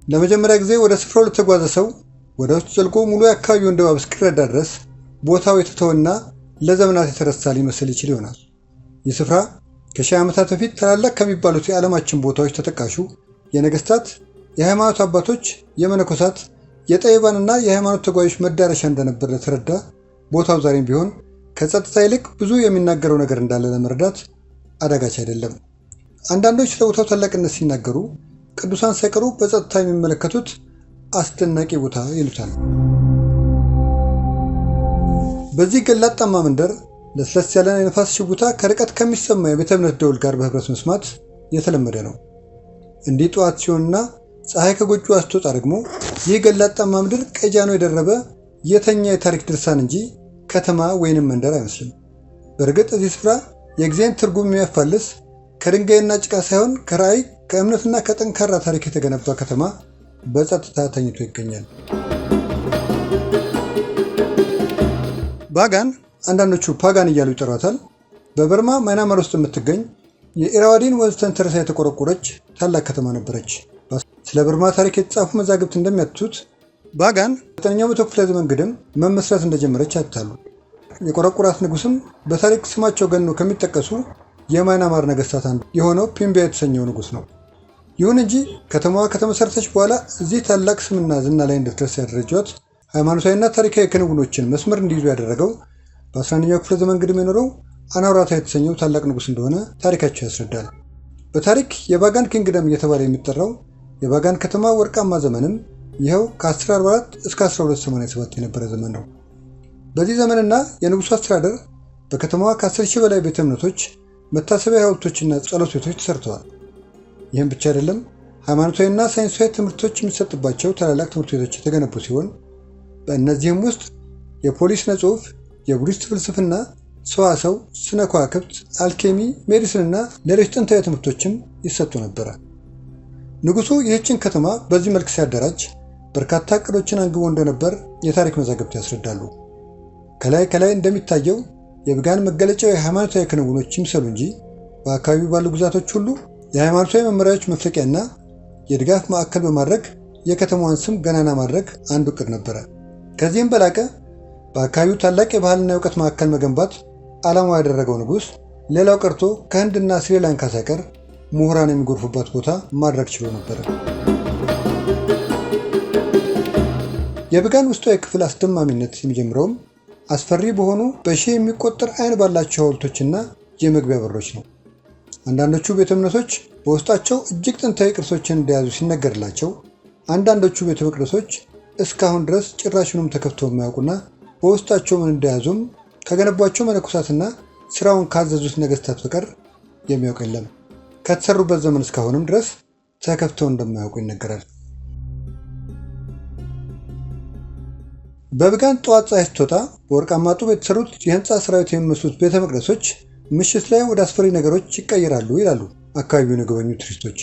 ለመጀመሪያ ጊዜ ወደ ስፍራው ለተጓዘ ሰው ወደ ውስጥ ዘልቆ ሙሉ የአካባቢውን ድባብ እስኪረዳ ድረስ ቦታው የተተወና ለዘመናት የተረሳ ሊመስል ይችል ይሆናል። ይህ ስፍራ ከ1000 ዓመታት በፊት ታላላቅ ከሚባሉት የዓለማችን ቦታዎች ተጠቃሹ የነገስታት፣ የሃይማኖት አባቶች፣ የመነኮሳት፣ የጠቢባንና የሃይማኖት ተጓዦች መዳረሻ እንደነበር ለተረዳ ቦታው ዛሬም ቢሆን ከጸጥታ ይልቅ ብዙ የሚናገረው ነገር እንዳለ ለመረዳት አዳጋች አይደለም። አንዳንዶች ስለ ቦታው ታላቅነት ሲናገሩ ቅዱሳን ሳይቀሩ በጸጥታ የሚመለከቱት አስደናቂ ቦታ ይሉታል። በዚህ ገላጣማ መንደር ለስለስ ያለ የነፋስ ሽጉታ ከርቀት ከሚሰማ የቤተ እምነት ደውል ጋር በህብረት መስማት የተለመደ ነው። እንዲህ ጠዋት ሲሆንና ፀሐይ ከጎጆ ስትወጣ ደግሞ ይህ ገላጣማ ምድር ቀጃኖ የደረበ የተኛ የታሪክ ድርሳን እንጂ ከተማ ወይንም መንደር አይመስልም። በእርግጥ እዚህ ስፍራ የጊዜን ትርጉም የሚያፋልስ ከድንጋይና ጭቃ ሳይሆን ከራእይ ከእምነትና ከጠንካራ ታሪክ የተገነባ ከተማ በጸጥታ ተኝቶ ይገኛል። ባጋን አንዳንዶቹ ፓጋን እያሉ ይጠሯታል። በበርማ ማይናማር ውስጥ የምትገኝ የኢራዋዲን ወንዝ ተንተርሳ የተቆረቆረች ታላቅ ከተማ ነበረች። ስለ በርማ ታሪክ የተጻፉ መዛግብት እንደሚያትቱት ባጋን 9ኛው መቶ ክፍለ ዘመን ግድም መመስረት እንደጀመረች ያትታሉ። የቆረቆራት ንጉስም በታሪክ ስማቸው ገኖ ከሚጠቀሱ የማይናማር ነገስታት አንዱ የሆነው ፒምቢያ የተሰኘው ንጉስ ነው። ይሁን እንጂ ከተማዋ ከተመሰረተች በኋላ እዚህ ታላቅ ስምና ዝና ላይ እንድትደርስ ያደረጃት ሃይማኖታዊና ታሪካዊ ክንውኖችን መስመር እንዲይዙ ያደረገው በ11ኛው ክፍለ ዘመን ግድም የኖረው አናውራታ የተሰኘው ታላቅ ንጉስ እንደሆነ ታሪካቸው ያስረዳል። በታሪክ የባጋን ኪንግደም እየተባለ የሚጠራው የባጋን ከተማ ወርቃማ ዘመንም ይኸው ከ1044 እስከ 1287 የነበረ ዘመን ነው። በዚህ ዘመንና የንጉሱ አስተዳደር በከተማዋ ከ10,000 በላይ ቤተ እምነቶች፣ መታሰቢያ ሐውልቶችና ጸሎት ቤቶች ተሰርተዋል። ይህም ብቻ አይደለም፣ ሃይማኖታዊና ሳይንሳዊ ትምህርቶች የሚሰጥባቸው ታላላቅ ትምህርት ቤቶች የተገነቡ ሲሆን በእነዚህም ውስጥ የፖሊስ ስነ ጽሑፍ፣ የቡዲስት ፍልስፍና፣ ሰዋሰው፣ ስነ ከዋክብት፣ አልኬሚ፣ ሜዲሲንና ሌሎች ጥንታዊ ትምህርቶችም ይሰጡ ነበረ። ንጉሱ ይህችን ከተማ በዚህ መልክ ሲያደራጅ በርካታ ዕቅዶችን አንግቦ እንደነበር የታሪክ መዛግብት ያስረዳሉ። ከላይ እንደሚታየው የባጋን መገለጫው የሃይማኖታዊ ክንውኖች ይምሰሉ እንጂ በአካባቢው ባሉ ግዛቶች ሁሉ የሃይማኖታዊ መመሪያዎች መፍለቂያና የድጋፍ ማዕከል በማድረግ የከተማዋን ስም ገናና ማድረግ አንዱ ዕቅድ ነበረ። ከዚህም በላቀ በአካባቢው ታላቅ የባህልና የእውቀት ማዕከል መገንባት ዓላማው ያደረገው ንጉስ ሌላው ቀርቶ ከህንድና ስሪላንካ ሳይቀር ምሁራን የሚጎርፉበት ቦታ ማድረግ ችሎ ነበር። የባጋን ውስጣዊ ክፍል አስደማሚነት የሚጀምረውም አስፈሪ በሆኑ በሺህ የሚቆጠር አይን ባላቸው ሐውልቶችና የመግቢያ በሮች ነው። አንዳንዶቹ ቤተ እምነቶች በውስጣቸው እጅግ ጥንታዊ ቅርሶችን እንደያዙ ሲነገርላቸው፣ አንዳንዶቹ ቤተ መቅደሶች እስካሁን ድረስ ጭራሹንም ተከፍተው የማያውቁና በውስጣቸው ምን እንደያዙም ከገነቧቸው መነኮሳትና ስራውን ካዘዙት ነገስታት በቀር የሚያውቅ የለም። ከተሰሩበት ዘመን እስካሁንም ድረስ ተከፍተው እንደማያውቁ ይነገራል። በባጋን ጠዋት ፀሐይ ስትወጣ በወርቃማ ጡብ የተሰሩት የህንፃ ሰራዊት የሚመስሉት ቤተ መቅደሶች ምሽት ላይ ወደ አስፈሪ ነገሮች ይቀየራሉ ይላሉ አካባቢውን የጎበኙ ቱሪስቶች።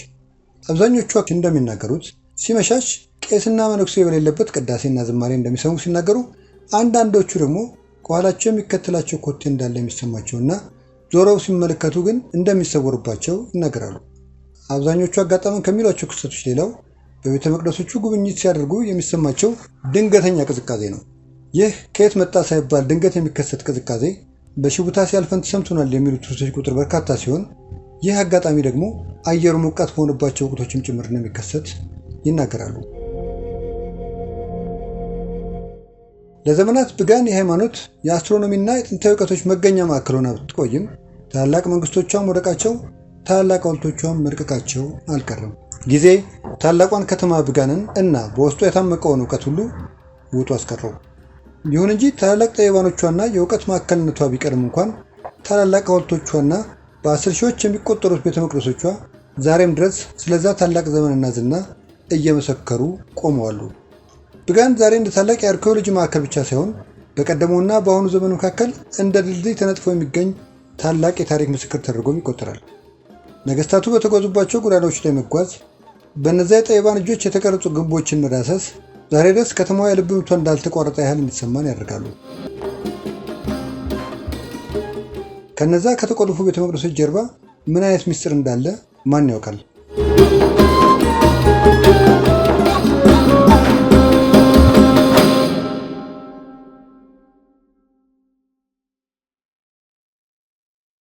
አብዛኞቹ እንደሚናገሩት ሲመሻሽ ቄስና መነኩሴ በሌለበት ቅዳሴና ዝማሬ እንደሚሰሙ ሲናገሩ፣ አንዳንዶቹ ደግሞ ከኋላቸው የሚከተላቸው ኮቴ እንዳለ የሚሰማቸውና ዞረው ሲመለከቱ ግን እንደሚሰወሩባቸው ይናገራሉ። አብዛኞቹ አጋጣሚን ከሚሏቸው ክስተቶች ሌላው በቤተ መቅደሶቹ ጉብኝት ሲያደርጉ የሚሰማቸው ድንገተኛ ቅዝቃዜ ነው። ይህ ከየት መጣ ሳይባል ድንገት የሚከሰት ቅዝቃዜ በሽቡታ ሲያልፈን ተሰምቶናል የሚሉ ቱሪስቶች ቁጥር በርካታ ሲሆን፣ ይህ አጋጣሚ ደግሞ አየሩ ሞቃት በሆነባቸው ወቅቶችም ጭምር እንደሚከሰት ይናገራሉ። ለዘመናት ባጋን የሃይማኖት፣ የአስትሮኖሚና የጥንታዊ እውቀቶች መገኛ ማዕከል ሆና ብትቆይም ታላላቅ መንግስቶቿም ወደቃቸው፣ ታላላቅ ሐውልቶቿም መድቀቃቸው አልቀረም። ጊዜ ታላቋን ከተማ ባጋንን እና በውስጡ የታመቀውን እውቀት ሁሉ ውጡ አስቀረው። ይሁን እንጂ ታላላቅ ጠቢባኖቿና የእውቀት ማዕከልነቷ ቢቀርም እንኳን ታላላቅ ሐውልቶቿና በ10 ሺዎች የሚቆጠሩት ቤተ መቅደሶቿ ዛሬም ድረስ ስለዛ ታላቅ ዘመንና ዝና እየመሰከሩ ቆመዋሉ። ባጋን ዛሬ እንደ ታላቅ የአርኪኦሎጂ ማዕከል ብቻ ሳይሆን በቀደመውና በአሁኑ ዘመን መካከል እንደ ድልድይ ተነጥፎ የሚገኝ ታላቅ የታሪክ ምስክር ተደርጎም ይቆጠራል። ነገስታቱ በተጓዙባቸው ጎዳናዎች ላይ መጓዝ፣ በእነዚያ የጠቢባን እጆች የተቀረጹ ግንቦችን መዳሰስ ዛሬ ድረስ ከተማዋ የልብ ምቷ እንዳልተቋረጠ ያህል እንዲሰማን ያደርጋሉ። ከነዛ ከተቆለፉ ቤተ መቅደሶች ጀርባ ምን አይነት ምስጢር እንዳለ ማን ያውቃል?